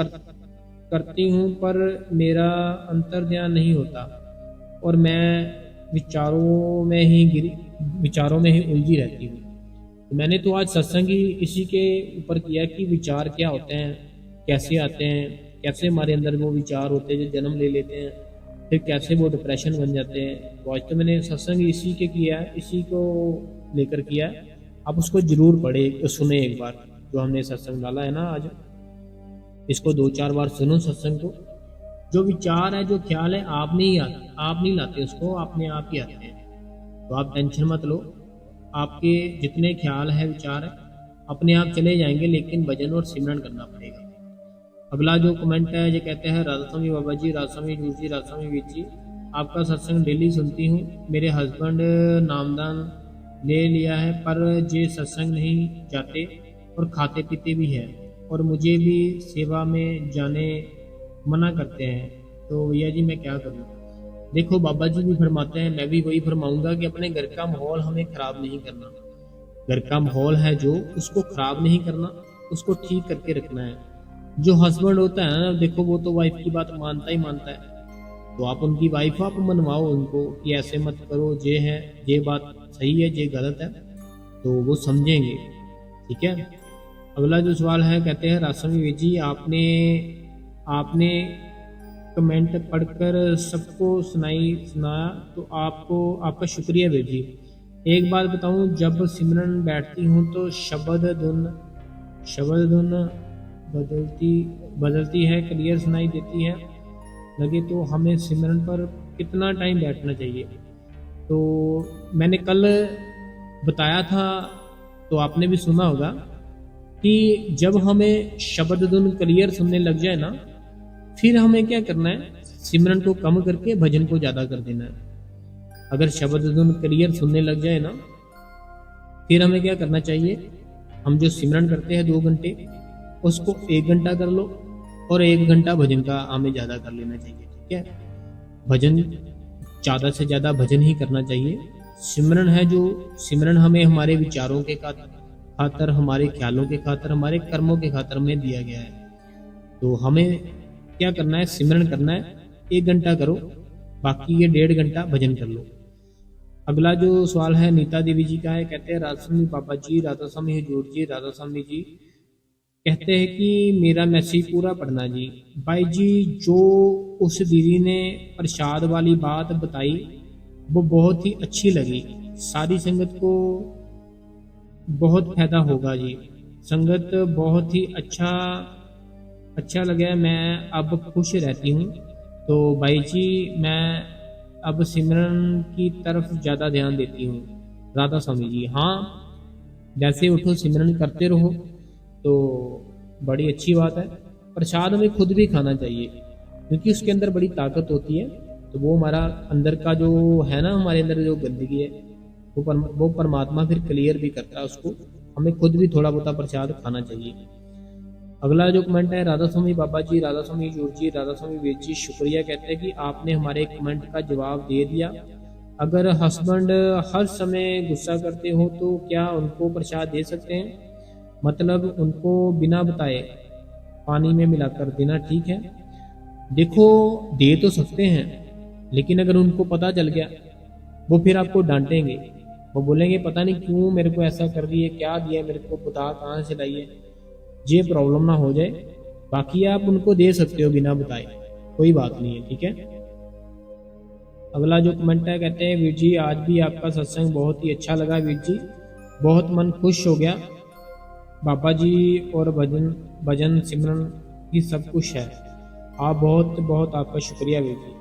करती हूँ पर मेरा अंतर ध्यान नहीं होता और मैं विचारों में ही उलझी रहती हूँ। तो मैंने तो आज सत्संग ही इसी के ऊपर किया कि विचार क्या होते हैं, कैसे आते हैं, कैसे हमारे अंदर वो विचार होते हैं जो जन्म ले लेते हैं, फिर कैसे वो डिप्रेशन बन जाते हैं। तो आज तो मैंने सत्संग इसी के किया है, इसी को लेकर किया है। आप उसको जरूर पढ़े, सुने एक बार, जो हमने सत्संग डाला है ना आज, इसको 2-4 बार सुनो सत्संग को। जो विचार है, जो ख्याल है, आप नहीं लाते उसको, अपने आप ही आते हैं। तो आप टेंशन मत लो, आपके जितने ख्याल है विचार है अपने आप चले जाएंगे, लेकिन भजन और सिमरन करना पड़ेगा। अगला जो कमेंट है ये कहते हैं, राधा स्वामी बाबा जी, राधा स्वामी जूर जी, राधा स्वामी वीर जी, आपका सत्संग डेली सुनती हूँ। मेरे हस्बैंड नामदान ले लिया है पर ये सत्संग नहीं जाते और खाते पीते भी है। और मुझे भी सेवा में जाने मना करते हैं, तो भैया जी मैं क्या करूं? देखो बाबा जी भी फरमाते हैं, मैं भी वही फरमाऊंगा कि अपने घर का माहौल हमें खराब नहीं करना। घर का माहौल है जो, उसको खराब नहीं करना, उसको ठीक करके रखना है। जो हस्बैंड होता है ना, देखो वो तो वाइफ की बात मानता ही मानता है। तो आप उनकी वाइफ आप मनवाओ उनको कि ऐसे मत करो, ये है, ये बात सही है, ये गलत है, तो वो समझेंगे। ठीक है। अगला जो सवाल है, कहते हैं रासमी जी आपने आपने कमेंट पढ़कर सबको सुनाया, तो आपको आपका शुक्रिया बेजी। एक बात बताऊं, जब सिमरन बैठती हूं तो शब्द धुन बदलती बदलती है, क्लियर सुनाई देती है। लगे तो हमें सिमरन पर कितना टाइम बैठना चाहिए? तो मैंने कल बताया था, तो आपने भी सुना होगा कि जब हमें शब्द धुन क्लियर सुनने लग जाए ना, फिर हमें क्या करना है, सिमरन को कम करके भजन को ज्यादा कर देना है। अगर शब्द धुन क्लियर सुनने लग जाए ना, फिर हमें क्या करना चाहिए, हम जो सिमरन करते हैं 2 घंटे, उसको 1 घंटा कर लो, और 1 घंटा भजन का हमें ज्यादा कर लेना चाहिए। ठीक है। भजन ज्यादा से ज्यादा भजन ही करना चाहिए। सिमरन है जो, सिमरन हमें हमारे विचारों के खातर, हमारे ख्यालों के खातर, हमारे कर्मों के खातर में दिया गया है। तो हमें क्या करना है, सिमरन करना है, 1 घंटा करो, बाकी ये 1.5 घंटा भजन कर लो। अगला जो सवाल है नीता देवी जी का है, कहते हैं राधा स्वामी बाबा जी, राधा स्वामी हजूर जी, राधा स्वामी जी कहते हैं कि मेरा मैसेज पूरा पढ़ना जी। भाई जी, जो उस दीदी ने प्रसाद वाली बात बताई वो बहुत ही अच्छी लगी, सारी संगत को बहुत फायदा होगा जी। संगत बहुत ही अच्छा लगा, मैं अब खुश रहती हूँ। तो भाई जी, मैं अब सिमरन की तरफ ज़्यादा ध्यान देती हूँ। राधा स्वामी जी, हाँ, जैसे उठो सिमरन करते रहो, तो बड़ी अच्छी बात है। प्रसाद हमें खुद भी खाना चाहिए, क्योंकि उसके अंदर बड़ी ताकत होती है। तो वो हमारा अंदर का जो है ना, हमारे अंदर जो गंदगी है, वो परमात्मा फिर क्लियर भी करता है उसको। हमें खुद भी थोड़ा बहुत प्रसाद खाना चाहिए। अगला जो कमेंट है, राधा स्वामी बाबा जी, राधा स्वामी जूर जी, राधा स्वामी वीर जी, शुक्रिया। कहते हैं कि आपने हमारे कमेंट का जवाब दे दिया। अगर हस्बैंड हर समय गुस्सा करते हो तो क्या उनको प्रसाद दे सकते हैं? मतलब उनको बिना बताए पानी में मिलाकर देना ठीक है? देखो, दे तो सकते हैं, लेकिन अगर उनको पता चल गया, वो फिर आपको डांटेंगे। वो बोलेंगे पता नहीं क्यों मेरे को ऐसा कर दिए, क्या दिया मेरे को, बता कहाँ से लाई है, ये प्रॉब्लम ना हो जाए। बाकी आप उनको दे सकते हो बिना बताए, कोई बात नहीं है। ठीक है। अगला जो कमेंट है, कहते हैं वीर जी आज भी आपका सत्संग बहुत ही अच्छा लगा वीर जी, बहुत मन खुश हो गया। बाबा जी और भजन सिमरन ही सब कुछ है। आप बहुत बहुत आपका शुक्रिया वीर जी।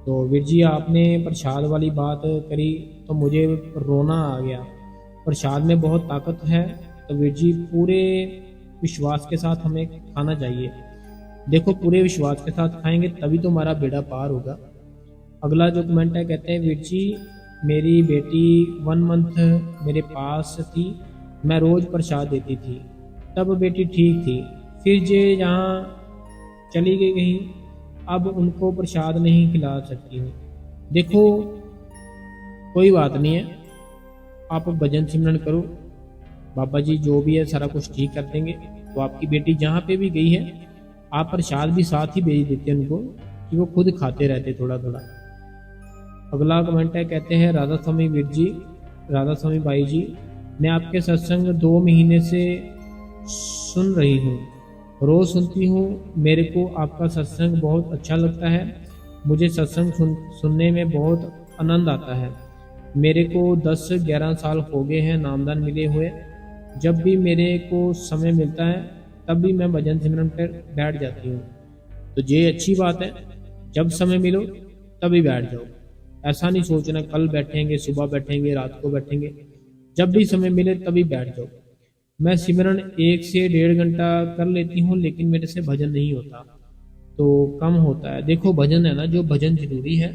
तो वीर जी, आपने प्रसाद वाली बात करी तो मुझे रोना आ गया। प्रसाद में बहुत ताकत है, तो वीर जी पूरे विश्वास के साथ हमें खाना चाहिए। देखो, पूरे विश्वास के साथ खाएंगे तभी तो हमारा बेड़ा पार होगा। अगला जो कमेंट है, कहते हैं वीर जी मेरी बेटी 1 मंथ मेरे पास थी, मैं रोज प्रसाद देती थी, तब बेटी ठीक थी। फिर जे जहाँ चली गई कहीं, अब उनको प्रसाद नहीं खिला सकती हूँ। देखो, कोई बात नहीं है, आप भजन सिमरन करो, बाबा जी जो भी है सारा कुछ ठीक कर देंगे। तो आपकी बेटी जहाँ पे भी गई है, आप प्रसाद भी साथ ही भेज देते हैं उनको, कि वो खुद खाते रहते थोड़ा थोड़ा। अगला कमेंट है, कहते हैं राधा स्वामी वीर जी, राधा स्वामी भाई जी, मैं आपके सत्संग 2 महीने से सुन रही हूँ, रोज सुनती हूँ। मेरे को आपका सत्संग बहुत अच्छा लगता है। मुझे सत्संग सुनने में बहुत आनंद आता है। मेरे को 10-11 साल हो गए हैं नामदान मिले हुए। जब भी मेरे को समय मिलता है तब भी मैं भजन सिमरन पर बैठ जाती हूँ। तो ये अच्छी बात है, जब समय मिलो तभी बैठ जाओ। ऐसा नहीं सोचना कल बैठेंगे, सुबह बैठेंगे, रात को बैठेंगे। जब भी समय मिले तभी बैठ जाओ। मैं सिमरन 1 से 1.5 घंटा कर लेती हूँ, लेकिन मेरे से भजन नहीं होता, तो कम होता है। देखो, भजन है ना, जो भजन जरूरी है।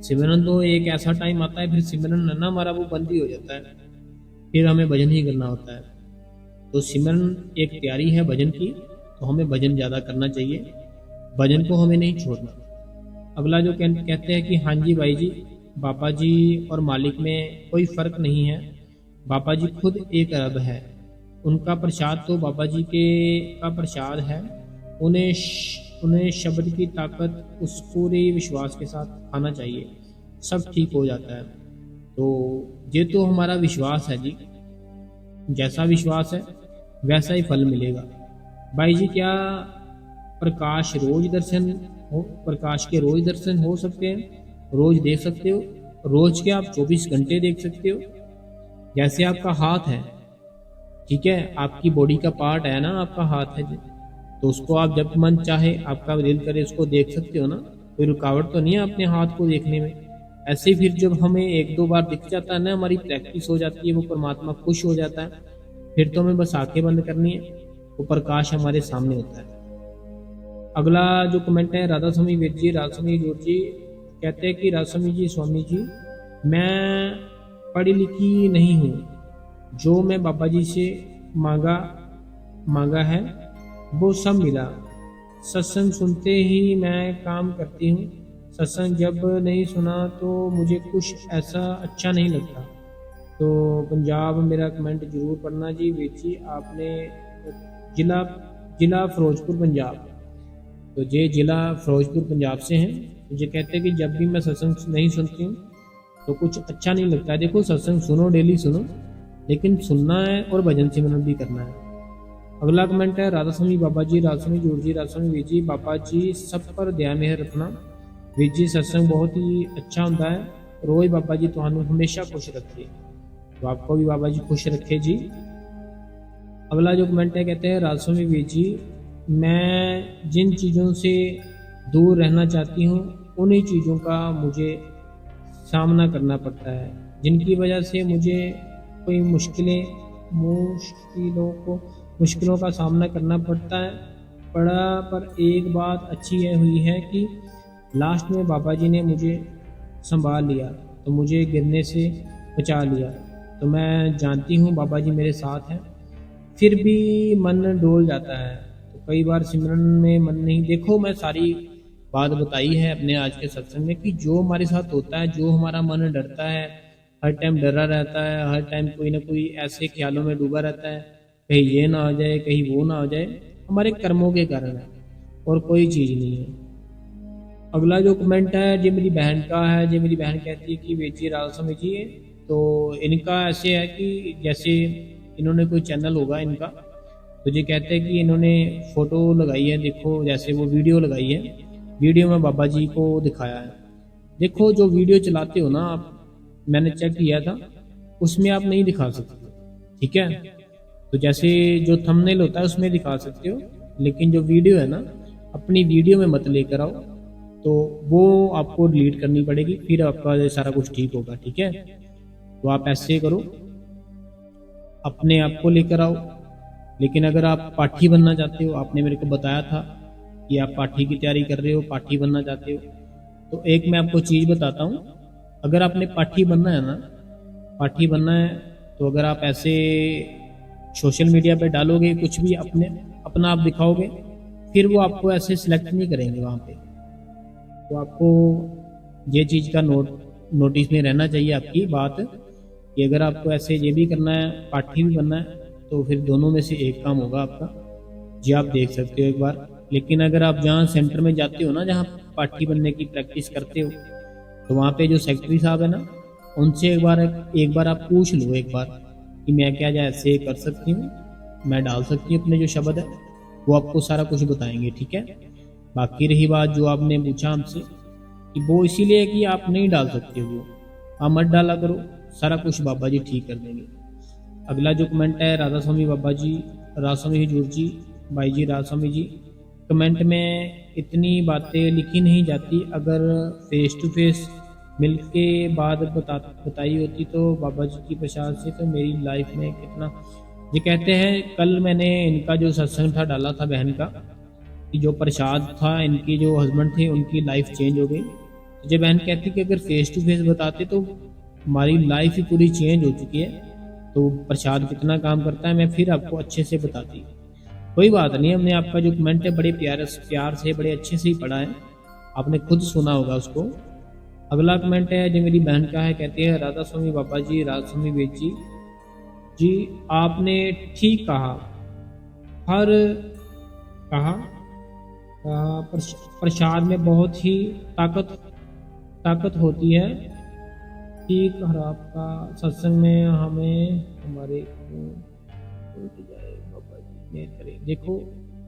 सिमरन तो एक ऐसा टाइम आता है, फिर सिमरन है ना हमारा वो बंद ही हो जाता है, फिर हमें भजन ही करना होता है। तो सिमरन एक तैयारी है भजन की, तो हमें भजन ज़्यादा करना चाहिए, भजन को हमें नहीं छोड़ना। अगला जो कहते हैं कि हाँ जी भाई जी, बाबा जी और मालिक में कोई फ़र्क नहीं है, बाबा जी खुद एक रब है, उनका प्रसाद तो बाबा जी के का प्रसाद है, उन्हें शब्द की ताकत उस पूरे विश्वास के साथ खाना चाहिए, सब ठीक हो जाता है। तो ये तो हमारा विश्वास है जी, जैसा विश्वास है वैसा ही फल मिलेगा। भाई जी क्या प्रकाश के रोज दर्शन हो सकते हैं, रोज देख सकते हो? रोज के आप 24 घंटे देख सकते हो? जैसे आपका हाथ है, ठीक है, आपकी बॉडी का पार्ट है ना, आपका हाथ है, तो उसको आप जब मन चाहे, आपका दिल करे, उसको देख सकते हो ना, कोई रुकावट तो नहीं है अपने हाथ को देखने में। ऐसे फिर जब हमें 1-2 बार दिख जाता है ना, हमारी प्रैक्टिस हो जाती है, वो परमात्मा खुश हो जाता है, फिर तो हमें बस आंखें बंद करनी है, वो प्रकाश हमारे सामने होता है। अगला जो कमेंट है राधा स्वामी वीर जी, राधा स्वामी वीर जी कहते हैं कि राधा स्वामी जी मैं पढ़ी लिखी नहीं हूँ, जो मैं बाबा जी से मांगा है वो सब मिला, सत्संग सुनते ही मैं काम करती हूँ, सत्संग जब नहीं सुना तो मुझे कुछ ऐसा अच्छा नहीं लगता। तो पंजाब मेरा कमेंट जरूर पढ़ना जी वीर जी, आपने जिला फिरोजपुर पंजाब, तो ये जिला फिरोजपुर पंजाब से हैं। मुझे कहते हैं कि जब भी मैं सत्संग नहीं सुनती हूँ तो कुछ अच्छा नहीं लगता है। देखो सत्संग सुनो, डेली सुनो, लेकिन सुनना है और भजन सिमरन भी करना है। अगला कमेंट है राधा स्वामी बाबा जी, राधा स्वामी जूर जी, राधा स्वामी वीर जी, बाबा जी सब पर दया मेहर रखना, वीर जी सत्संग बहुत ही अच्छा होता है, रोज बाबा जी तुहानू हमेशा खुश रखे। तो आपको भी बाबा जी खुश रखे जी। अगला जो कमेंट है कहते हैं राधा स्वामी वीर जी, मैं जिन चीज़ों से दूर रहना चाहती हूँ उन्हीं चीज़ों का मुझे सामना करना पड़ता है, जिनकी वजह से मुझे कोई मुश्किलों का सामना करना पड़ा। पर एक बात अच्छी यह हुई है कि लास्ट में बाबा जी ने मुझे संभाल लिया, तो मुझे गिरने से बचा लिया। तो मैं जानती हूँ बाबा जी मेरे साथ हैं, फिर भी मन डोल जाता है, तो कई बार सिमरन में मन नहीं। देखो मैं सारी बात बताई है अपने आज के सत्संग में कि जो हमारे साथ होता है, जो हमारा मन डरता है, हर टाइम डरा रहता है, हर टाइम कोई ना कोई ऐसे ख्यालों में डूबा रहता है, कहीं ये ना हो जाए, कहीं वो ना हो जाए, हमारे कर्मों के कारण है और कोई चीज़ नहीं है। अगला जो कमेंट है जी मेरी बहन का है, जी मेरी बहन कहती है कि बेची राधा स्वामी जी, तो इनका ऐसे है कि जैसे इन्होंने कोई चैनल होगा इनका, तो ये कहते हैं कि इन्होंने फ़ोटो लगाई है, देखो जैसे वो वीडियो लगाई है, वीडियो में बाबा जी को दिखाया है। देखो जो वीडियो चलाते हो ना आप, मैंने चेक किया था, उसमें आप नहीं दिखा सकते, ठीक है। तो जैसे जो थंबनेल होता है उसमें दिखा सकते हो, लेकिन जो वीडियो है ना, अपनी वीडियो में मत लेकर आओ, तो वो आपको डिलीट करनी पड़ेगी, फिर आपका सारा कुछ ठीक होगा, ठीक है। तो आप ऐसे करो, अपने आप को लेकर आओ। लेकिन अगर आप पाठी बनना चाहते हो, आपने मेरे को बताया था कि आप पाठी की तैयारी कर रहे हो, पाठी बनना चाहते हो, तो एक मैं आपको चीज़ बताता हूँ। अगर आपने पाठी बनना है ना, पाठी बनना है, तो अगर आप ऐसे सोशल मीडिया पे डालोगे, कुछ भी अपना आप दिखाओगे, फिर वो आपको ऐसे सिलेक्ट नहीं करेंगे वहाँ पे। तो आपको ये चीज़ का नोटिस में रहना चाहिए आपकी बात, कि अगर आपको ऐसे ये भी करना है, पाठी भी बनना है, तो फिर दोनों में से एक काम होगा आपका, जी आप देख सकते हो एक बार। लेकिन अगर आप जहाँ सेंटर में जाते हो ना, जहाँ पाठी बनने की प्रैक्टिस करते हो, तो वहाँ पे जो सेक्रेटरी साहब है ना, उनसे एक बार आप पूछ लो एक बार कि मैं क्या ऐसे कर सकती हूँ, मैं डाल सकती हूँ अपने जो शब्द है, वो आपको सारा कुछ बताएंगे, ठीक है। बाकी रही बात जो आपने पूछा हमसे कि वो इसीलिए कि आप नहीं डाल सकते, वो आप मत डाला करो, सारा कुछ बाबा जी ठीक कर देंगे। अगला जो कमेंट है राधा स्वामी बाबा जी, राधा स्वामी हजूर जी, भाई जी राधा स्वामी जी, कमेंट में इतनी बातें लिखी नहीं जाती, अगर फेस टू फेस मिल के बाद बताई होती तो बाबा जी की प्रसाद से तो मेरी लाइफ में कितना। ये कहते हैं कल मैंने इनका जो सत्संग था डाला था बहन का, कि जो प्रसाद था, इनकी जो हस्बैंड थे उनकी लाइफ चेंज हो गई। तो जो बहन कहती कि अगर फेस टू फेस बताते तो हमारी लाइफ ही पूरी चेंज हो चुकी है, तो प्रसाद कितना काम करता है मैं फिर आपको अच्छे से बताती। कोई बात नहीं, हमने आपका जो कमेंट है बड़े प्यार से बड़े अच्छे से ही पढ़ा है, आपने खुद सुना होगा उसको। अगला कमेंट है जो मेरी बहन का है, कहते हैं राधा स्वामी बाबा जी, राधा स्वामी वेद जी आपने ठीक कहा, हर कहा प्रसाद में बहुत ही ताकत होती है। ठीक हर आपका सत्संग में हमें हमारे उल्ट जाए बाबा जी मेहर करें। देखो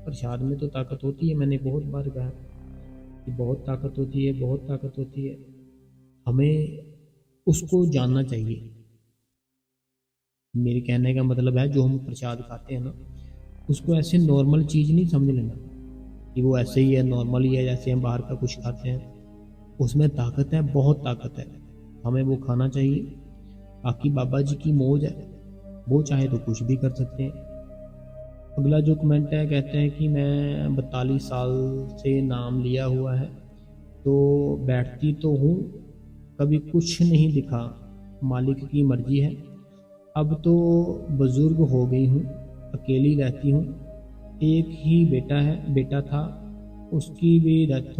प्रसाद में तो ताकत होती है, मैंने बहुत बार कहा कि बहुत ताकत होती है, बहुत ताकत होती है, हमें उसको जानना चाहिए। मेरे कहने का मतलब है जो हम प्रसाद खाते हैं ना, उसको ऐसे नॉर्मल चीज़ नहीं समझ लेना कि वो ऐसे ही है, नॉर्मल ही है जैसे हम बाहर का कुछ खाते हैं। उसमें ताकत है, बहुत ताकत है, हमें वो खाना चाहिए। बाकी बाबा जी की मौज है, वो चाहे तो कुछ भी कर सकते हैं। अगला जो कमेंट है, कहते हैं कि मैं 42 साल से नाम लिया हुआ है, तो बैठती तो हूँ, कभी कुछ नहीं दिखा, मालिक की मर्जी है। अब तो बुजुर्ग हो गई हूँ, अकेली रहती हूँ, एक ही बेटा था, उसकी भी डेथ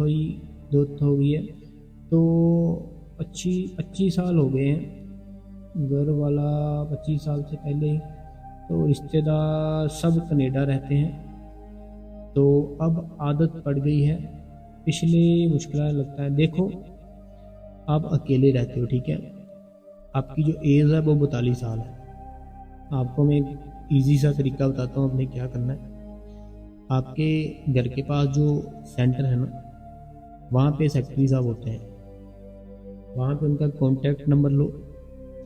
हो गई है। तो 25 साल हो गए हैं, घर वाला 25 साल से पहले ही, तो रिश्तेदार सब कनाडा रहते हैं, तो अब आदत पड़ गई है, इसलिए मुश्किल लगता है। देखो आप अकेले रहते हो, ठीक है, आपकी जो एज है वो 42 साल है। आपको मैं एक ईजी सा तरीका बताता हूँ आपने क्या करना है। आपके घर के पास जो सेंटर है ना, वहाँ पे सेक्रेटरी साहब होते हैं, वहाँ पे उनका कॉन्टैक्ट नंबर लो,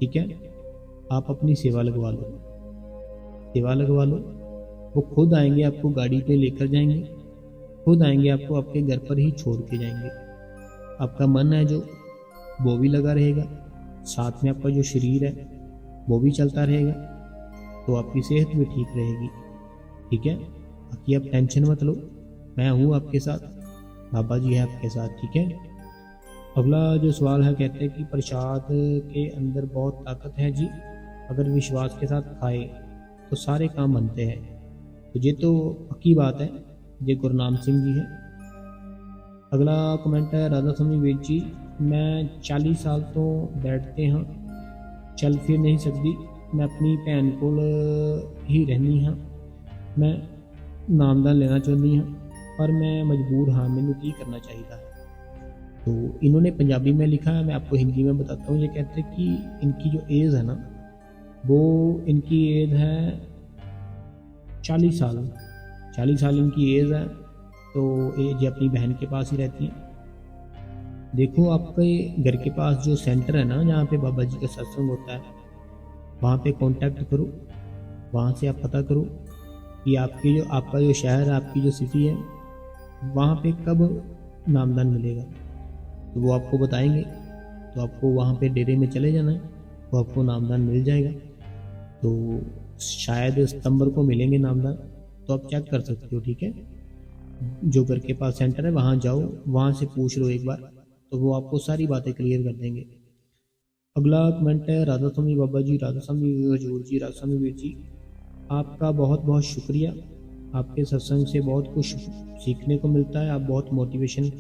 ठीक है, आप अपनी सेवा लगवा लो। वो खुद आएंगे, आपको गाड़ी पे लेकर जाएंगे, खुद आएंगे, आपको आपके घर पर ही छोड़ के जाएंगे। आपका मन है जो वो भी लगा रहेगा, साथ में आपका जो शरीर है वो भी चलता रहेगा, तो आपकी सेहत भी ठीक रहेगी, ठीक है। बाकी आप टेंशन मत लो, मैं हूँ आपके साथ, बाबा जी है आपके साथ, ठीक है। अगला जो सवाल है, कहते हैं कि प्रसाद के अंदर बहुत ताकत है जी, अगर विश्वास के साथ खाए तो सारे काम बनते हैं। तो ये तो पक्की बात है, ये गुरनाम सिंह जी है। अगला कमेंट है, राधा स्वामी वेद जी, मैं 40 साल तो बैठते हाँ, चल फिर नहीं सकती, मैं अपनी भैन कोल ही रहनी हाँ, मैं नामदान लेना चाहती हाँ, पर मैं मजबूर हाँ, मैनू की करना चाहिए। तो इन्होंने पंजाबी में लिखा है, मैं आपको हिंदी में बताता हूँ। ये कहते हैं कि इनकी जो एज है ना, वो इनकी एज है 40 साल इनकी एज है, तो ये अपनी बहन के पास ही रहती है। देखो आपके घर के पास जो सेंटर है ना, जहाँ पे बाबा जी का सत्संग होता है, वहाँ पे कांटेक्ट करो, वहाँ से आप पता करो कि आपका जो शहर है, आपकी जो सिटी है, वहाँ पे कब नामदान मिलेगा, तो वो आपको बताएंगे। तो आपको वहाँ पे डेरे में चले जाना है, तो आपको नामदान मिल जाएगा। तो शायद सितंबर को मिलेंगे नामदान, तो आप चेक कर सकते हो, ठीक है। जो घर के पास सेंटर है वहाँ जाओ, वहाँ से पूछ लो एक बार, तो वो आपको सारी बातें क्लियर कर देंगे। अगला कमेंट है, राधा स्वामी बाबा जी, राधा स्वामी हजूर जी, राधा स्वामी वीर जी, आपका बहुत बहुत शुक्रिया, आपके सत्संग से बहुत कुछ सीखने को मिलता है, आप बहुत मोटिवेशन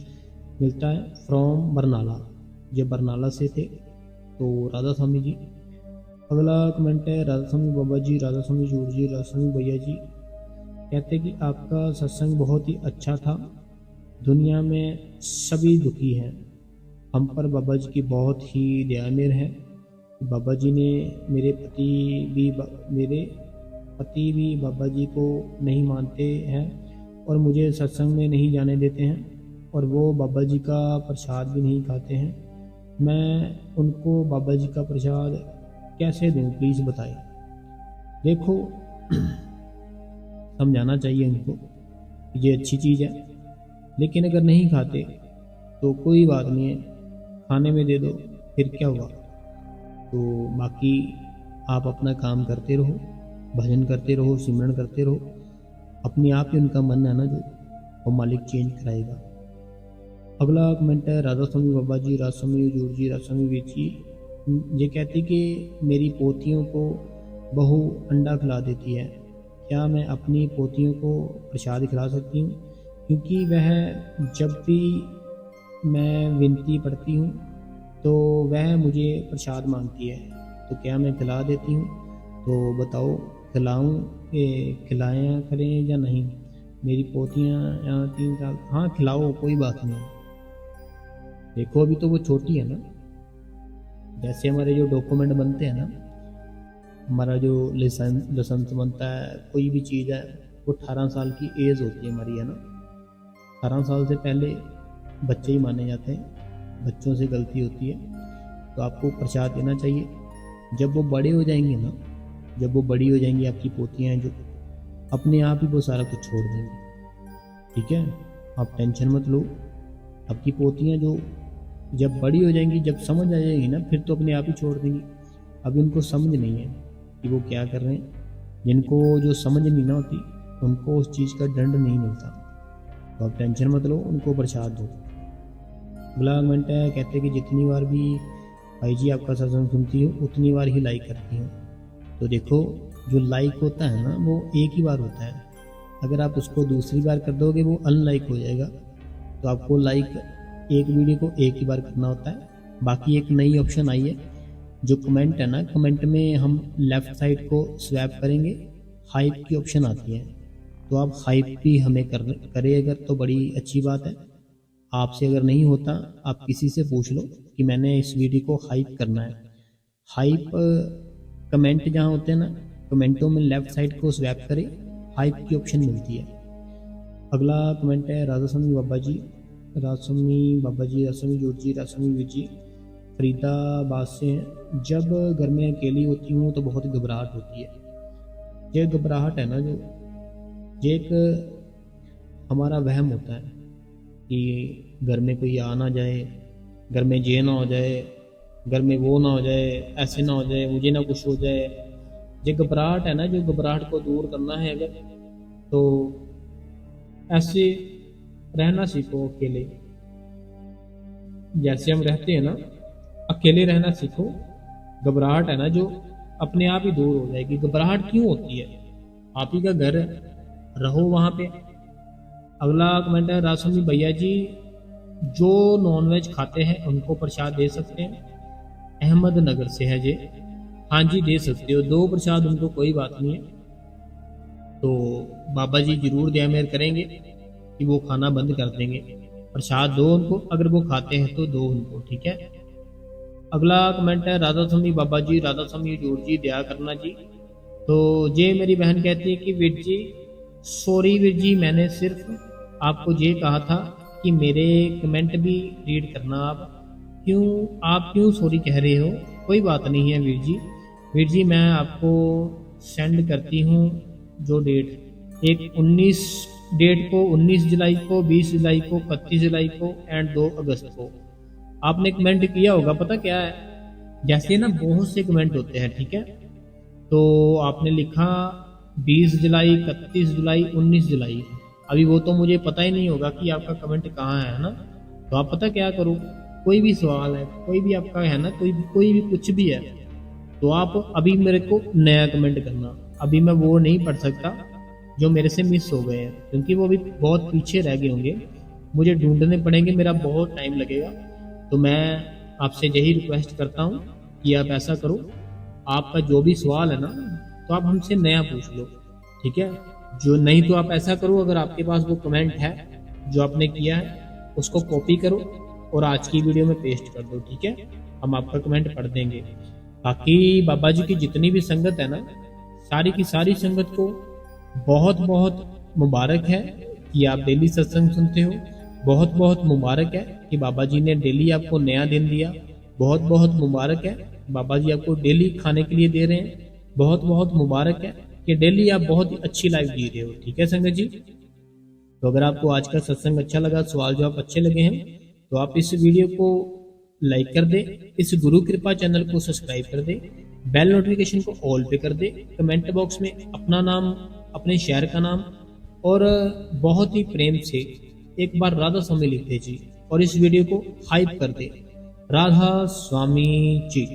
मिलता है। फ्रॉम बरनाला, ये बरनाला से थे, तो राधा स्वामी जी। अगला कमेंट है, राधा स्वामी बाबा जी, राधा स्वामी हजूर जी, राधा स्वामी भैया जी, कहते कि आपका सत्संग बहुत ही अच्छा था, दुनिया में सभी दुखी हैं, हम पर बाबा जी की बहुत ही दया मेहर है। बाबा जी ने मेरे पति भी बाबा जी को नहीं मानते हैं और मुझे सत्संग में नहीं जाने देते हैं, और वो बाबा जी का प्रसाद भी नहीं खाते हैं। मैं उनको बाबा जी का प्रसाद कैसे दूं, प्लीज़ बताएं। देखो समझाना चाहिए उनको, ये अच्छी चीज़ है, लेकिन अगर नहीं खाते तो कोई बात नहीं है, खाने में दे दो, फिर क्या हुआ। तो बाकी आप अपना काम करते रहो, भजन करते रहो, सिमरन करते रहो, अपने आप ही उनका मन है ना जो, वो मालिक चेंज कराएगा। अगला कमेंट है, राधा स्वामी बाबा जी, राधा स्वामी हजूर जी, राधा स्वामी वीर जी, ये कहती कि मेरी पोतियों को बहू अंडा खिला देती है, क्या मैं अपनी पोतियों को प्रसाद खिला सकती हूँ? क्योंकि वह जब भी मैं विनती पढ़ती हूँ तो वह मुझे प्रसाद मांगती है, तो क्या मैं खिला देती हूँ? तो बताओ खिलाऊँ खिलाया करें या नहीं? मेरी पोतियाँ यहाँ 3 साल। हाँ खिलाओ, कोई बात नहीं। देखो अभी तो वो छोटी है ना, जैसे हमारे जो डॉक्यूमेंट बनते हैं ना, हमारा जो लाइसेंस बनता है, कोई भी चीज़ है, वो 18 साल की एज होती है हमारी, है ना। 18 साल से पहले बच्चे ही माने जाते हैं, बच्चों से गलती होती है, तो आपको प्रसाद देना चाहिए। जब वो बड़े हो जाएंगे ना, जब वो बड़ी हो जाएंगी आपकी पोतियाँ हैं जो, अपने आप ही वो सारा कुछ छोड़ देंगी, ठीक है। आप टेंशन मत लो, आपकी पोतियाँ जो जब बड़ी हो जाएंगी, जब समझ आ जाएगी ना, फिर तो अपने आप ही छोड़ देंगी। अभी उनको समझ नहीं है कि वो क्या कर रहे हैं। जिनको जो समझ नहीं ना होती, उनको उस चीज़ का दंड नहीं मिलता, तो आप टेंशन मत लो, उनको प्रसाद दो। अगला कमेंट है, कहते हैं कि जितनी बार भी भाई जी आपका सत्संग सुनती हूँ उतनी बार ही लाइक करती हूँ। तो देखो जो लाइक होता है ना, वो एक ही बार होता है। अगर आप उसको दूसरी बार कर दोगे वो अनलाइक हो जाएगा। तो आपको लाइक एक वीडियो को एक ही बार करना होता है। बाकी एक नई ऑप्शन आई है, जो कमेंट है ना, कमेंट में हम लेफ़्ट साइड को स्वैप करेंगे, हाइप की ऑप्शन आती है, तो आप हाइप भी हमें करें अगर, तो बड़ी अच्छी बात है। आपसे अगर नहीं होता, आप किसी से पूछ लो कि मैंने इस वीडियो को हाइप करना है। हाइप कमेंट जहाँ होते हैं ना, कमेंटों में लेफ़्ट साइड को स्वैप करें, हाइप की ऑप्शन मिलती है। अगला कमेंट है, राधास्वामी बाबा जी, राधास्वामी बाबा जी, राधास्वामी जोड़ जी, राधास्वामी वीर जी फरीदाबाद से हैं। जब घर में अकेली होती हूँ तो बहुत घबराहट होती है। ये घबराहट है ना, जो ये एक हमारा वहम होता है कि घर में कोई आ ना जाए, घर में ये ना हो जाए, घर में वो ना हो जाए, ऐसे ना हो जाए, मुझे ना कुछ हो जाए। ये घबराहट है ना, जो घबराहट को दूर करना है अगर, तो ऐसे रहना सीखो अकेले। जैसे हम रहते हैं ना, अकेले रहना सीखो। घबराहट है ना, जो अपने आप ही दूर हो जाएगी। घबराहट क्यों होती है? आप ही का घर है, रहो वहाँ पे। अगला कमेंट है, रासमी भैया जी, जो नॉनवेज खाते हैं उनको प्रसाद दे सकते हैं? अहमदनगर से है जे। हाँ जी दे सकते हो, 2 प्रसाद उनको, कोई बात नहीं है। तो बाबा जी जरूर दया मेहर करेंगे कि वो खाना बंद कर देंगे। प्रसाद दो उनको, अगर वो खाते हैं तो दो उनको, ठीक है। अगला कमेंट है, राधा स्वामी बाबा जी, राधा स्वामी जोड़ जी, दया करना जी। तो ये मेरी बहन कहती है कि वीर जी सॉरी वीर जी, मैंने सिर्फ आपको ये कहा था कि मेरे कमेंट भी रीड करना। आप क्यों सॉरी कह रहे हो? कोई बात नहीं है वीर जी। वीर जी मैं आपको सेंड करती हूँ जो डेट, एक 19 डेट को, 19 जुलाई को, 20 जुलाई को, 31 जुलाई को एंड 2 अगस्त को आपने कमेंट किया होगा। पता क्या है, जैसे ना बहुत से कमेंट होते हैं, ठीक है। तो आपने लिखा 20 जुलाई, 31 जुलाई, 19 जुलाई। अभी वो तो मुझे पता ही नहीं होगा कि आपका कमेंट कहाँ है ना। तो आप पता क्या करो, कोई भी सवाल है, कोई भी आपका है ना, कोई भी कुछ भी है, तो आप अभी मेरे को नया कमेंट करना। अभी मैं वो नहीं पढ़ सकता जो मेरे से मिस हो गए हैं, क्योंकि वो भी बहुत पीछे रह गए होंगे, मुझे ढूंढने पड़ेंगे, मेरा बहुत टाइम लगेगा। तो मैं आपसे यही रिक्वेस्ट करता हूँ कि आप ऐसा करो, आपका जो भी सवाल है ना, तो आप हमसे नया पूछ लो, ठीक है। जो नहीं तो आप ऐसा करो, अगर आपके पास वो कमेंट है जो आपने किया है, उसको कॉपी करो और आज की वीडियो में पेस्ट कर दो, ठीक है। हम आपका कमेंट पढ़ देंगे। बाकी बाबा जी की जितनी भी संगत है ना, सारी की सारी संगत को बहुत बहुत मुबारक है कि आप डेली सत्संग सुनते हो। बहुत बहुत मुबारक है कि बाबा जी ने डेली आपको नया दिन दिया। बहुत बहुत मुबारक है, बाबा जी आपको डेली खाने के लिए दे रहे हैं। बहुत बहुत मुबारक है कि डेली आप बहुत ही अच्छी लाइफ जी रहे हो, ठीक है संगत जी। तो अगर आपको आज का सत्संग अच्छा लगा, सवाल जवाब अच्छे लगे हैं, तो आप इस वीडियो को लाइक कर दे, इस गुरु कृपा चैनल को सब्सक्राइब कर दे, बेल नोटिफिकेशन को ऑल पे कर दे, कमेंट बॉक्स में अपना नाम, अपने शहर का नाम और बहुत ही प्रेम से एक बार राधा स्वामी लिख दे जी, और इस वीडियो को हाइप कर दे। राधा स्वामी जी।